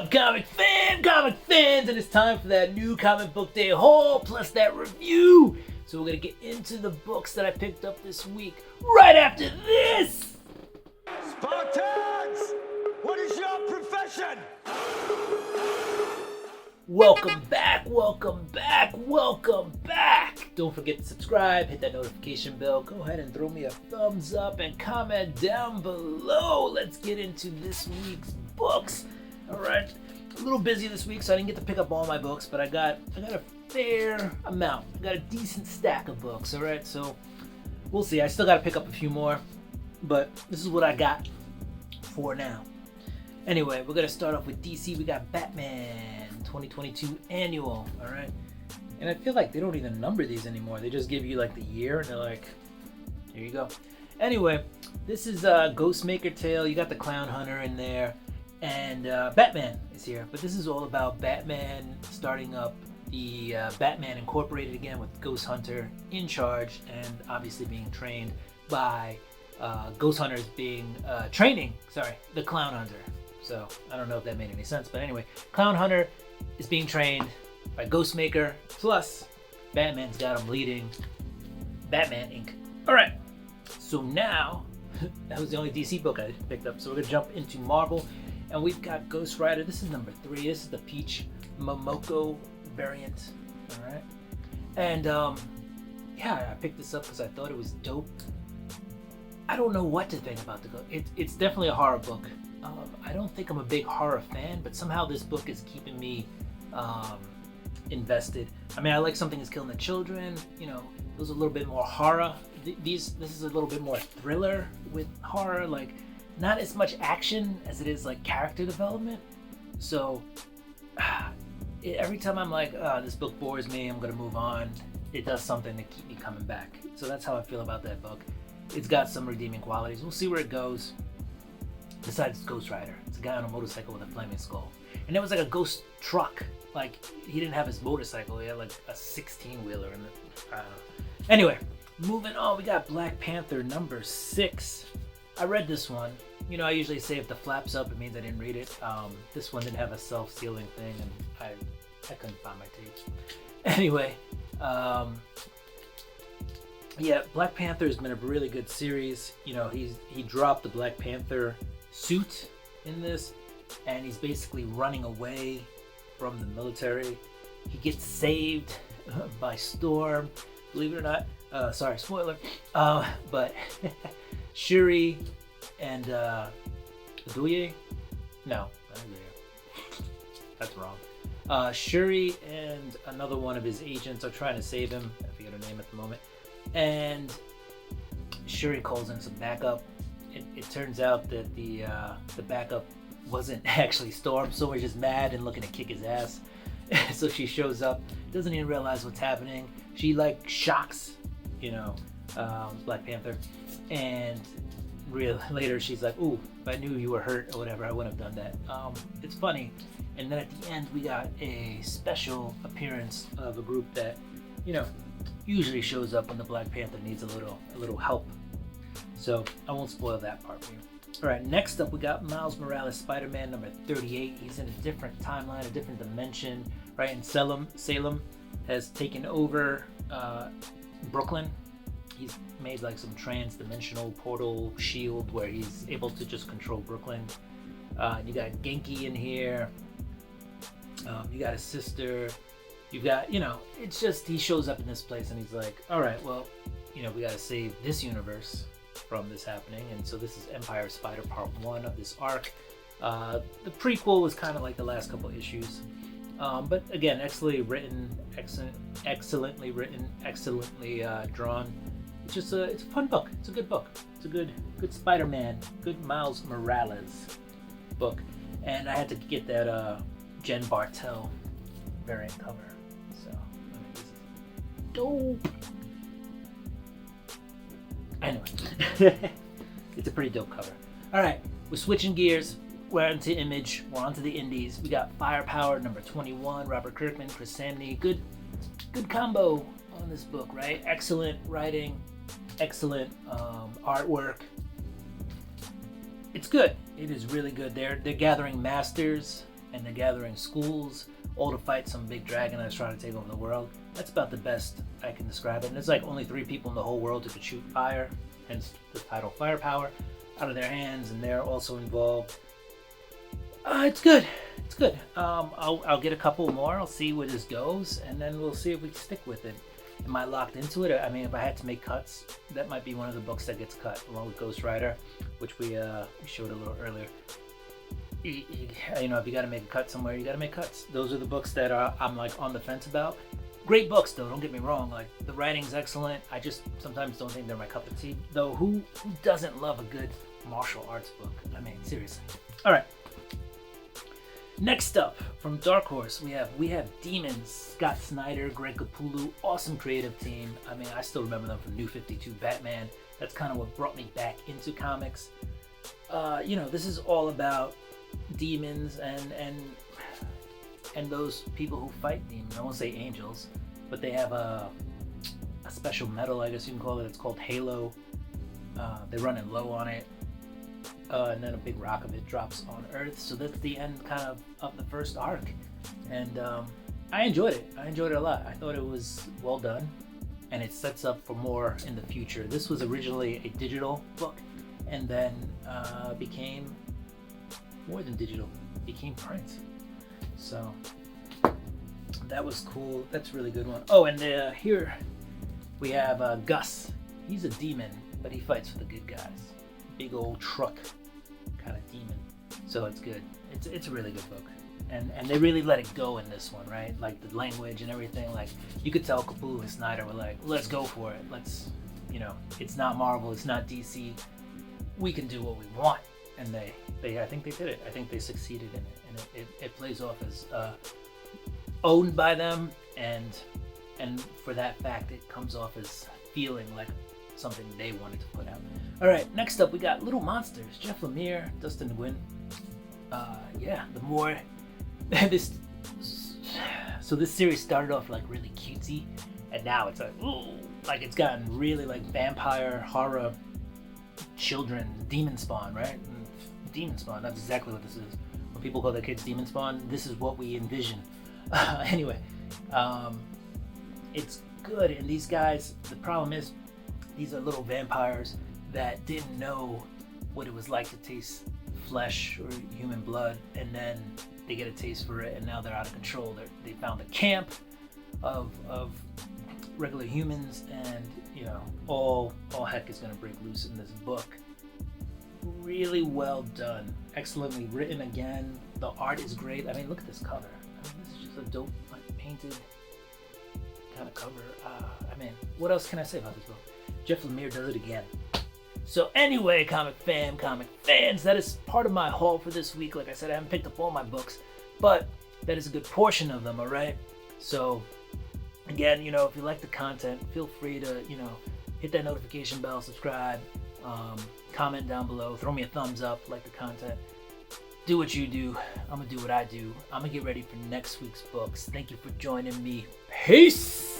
up, comic fans? And it's time for that new comic book day haul plus that review. So we're gonna get into the books that I picked up this week right after this. Spartans, what is your profession? Welcome back. Don't forget to subscribe, hit that notification bell. Go ahead and throw me a thumbs up and comment down below. Let's get into this week's books. All right, a little busy this week, so I didn't get to pick up all my books, but I got a fair amount. I got a decent stack of books. All right, so we'll see. I still got to pick up a few more, but this is what I got for now. Anyway, we're gonna start off with DC. We got Batman 2022 annual. All right. And I feel like they don't even number these anymore. They just give you like the year and they're like, here you go. Anyway, this is Ghostmaker Tale. You got the Clown Hunter in there. And Batman is here. But this is all about Batman starting up the Batman Incorporated again with Ghost Hunter in charge and obviously being trained by Ghost Hunter's being training the Clown Hunter. So I don't know if that made any sense. But anyway, Clown Hunter is being trained by Ghostmaker, plus Batman's got him leading Batman Inc. Alright, so now, that was the only DC book I picked up, so we're going to jump into Marvel, and we've got Ghost Rider. This is number 3, this is the Peach Momoko variant, alright? And, yeah, I picked this up because I thought it was dope. I don't know what to think about the book. It's definitely a horror book. I don't think I'm a big horror fan, but somehow this book is keeping me invested. I mean, I like Something Is Killing the Children. You know, it was a little bit more horror. This is a little bit more thriller with horror. Like, not as much action as it is like character development. So every time I'm like, this book bores me, I'm gonna move on, it does something to keep me coming back. So that's how I feel about that book. It's got some redeeming qualities. We'll see where it goes. Besides Ghost Rider, it's a guy on a motorcycle with a flaming skull. And there was like a ghost truck. Like, he didn't have his motorcycle, he had like a 16-wheeler in it. I don't know. Anyway, moving on, we got Black Panther number 6. I read this one. You know, I usually say if the flap's up, it means I didn't read it. This one didn't have a self-sealing thing, and I couldn't find my tapes. Anyway, yeah, Black Panther has been a really good series. You know, he dropped the Black Panther suit in this, and he's basically running away from the military. He gets saved by Storm, believe it or not. Sorry, spoiler. But Shuri and Aduye? No, not Aduye. That's wrong. Shuri and another one of his agents are trying to save him. I forget her name at the moment. And Shuri calls in some backup. It turns out that the backup wasn't actually Storm. So we're just mad and looking to kick his ass. So she shows up, doesn't even realize what's happening. She like shocks, you know, Black Panther, and later she's like, "Ooh, if I knew you were hurt or whatever, I wouldn't have done that." It's funny. And then at the end, we got a special appearance of a group that, you know, usually shows up when the Black Panther needs a little help. So I won't spoil that part for you. All right, next up we got Miles Morales, Spider-Man number 38. He's in a different timeline, a different dimension, right? And Salem has taken over Brooklyn. He's made like some trans-dimensional portal shield where he's able to just control Brooklyn. You got Genki in here. You got his sister. You got, you know, it's just he shows up in this place and he's like, all right, well, you know, we got to save this universe from this happening. And so this is Empire Spider Part 1 of this arc. The prequel was kind of like the last couple issues, but again, excellently written, excellently drawn. It's a fun book. It's a good book. It's a good Spider-Man, good Miles Morales book. And I had to get that Jen Bartel variant cover. So this is dope. Anyway, it's a pretty dope cover. All right, we're switching gears. We're onto Image. We're onto the indies. We got Firepower number 21. Robert Kirkman, Chris Samney. Good combo on this book, right? Excellent writing, excellent artwork. It's good. It is really good. They're gathering masters and they're gathering schools, all to fight some big dragon that's trying to take over the world. That's about the best I can describe it. And there's like only 3 people in the whole world who could shoot fire, hence the title Firepower, out of their hands, and they're also involved. It's good. It's good. I'll get a couple more. I'll see where this goes, and then we'll see if we stick with it. Am I locked into it? I mean, if I had to make cuts, that might be one of the books that gets cut, along with Ghost Rider, which we showed a little earlier. You know, if you got to make a cut somewhere, you got to make cuts. Those are the books that I'm like on the fence about. Great books, though. Don't get me wrong. Like, the writing's excellent. I just sometimes don't think they're my cup of tea. Though, who doesn't love a good martial arts book? I mean, seriously. All right. Next up, from Dark Horse, we have Demons, Scott Snyder, Greg Capullo, awesome creative team. I mean, I still remember them from New 52 Batman. That's kind of what brought me back into comics. You know, this is all about demons and those people who fight demons. I won't say angels, but they have a special metal, I guess you can call it. It's called Halo. They're running low on it. And then a big rock of it drops on Earth. So that's the end kind of the first arc. And I enjoyed it. I enjoyed it a lot. I thought it was well done. And it sets up for more in the future. This was originally a digital book and then became more than digital. It became print. So that was cool. That's a really good one. Oh, and here we have Gus. He's a demon, but he fights for the good guys. Big old truck kind of demon. So it's good. It's a really good book. And they really let it go in this one, right? Like the language and everything. Like you could tell Capullo and Snyder were like, let's go for it. Let's, you know, it's not Marvel, it's not DC. We can do what we want. And they I think they did it. I think they succeeded in it. And it plays off as owned by them, and for that fact it comes off as feeling like something they wanted to put out. All right, next up we got Little Monsters, Jeff Lemire, Dustin Nguyen. Yeah, the more this series started off like really cutesy, and now it's like, ooh, like it's gotten really like vampire horror, children, demon spawn, right? Demon spawn, that's exactly what this is. When people call their kids demon spawn, this is what we envision. Anyway, it's good, and these guys, the problem is, these are little vampires that didn't know what it was like to taste flesh or human blood, and then they get a taste for it, and now they're out of control. They found a camp of regular humans, and you know, all heck is gonna break loose in this book. Really well done, excellently written again. The art is great. I mean, look at this cover. I mean, this is just a dope, like, painted kind of cover. I mean, what else can I say about this book? Jeff Lemire does it again. So anyway, comic fans, that is part of my haul for this week. Like I said, I haven't picked up all my books, but that is a good portion of them, all right? So again, you know, if you like the content, feel free to, you know, hit that notification bell, subscribe, comment down below, throw me a thumbs up, like the content. Do what you do. I'm gonna do what I do. I'm gonna get ready for next week's books. Thank you for joining me. Peace!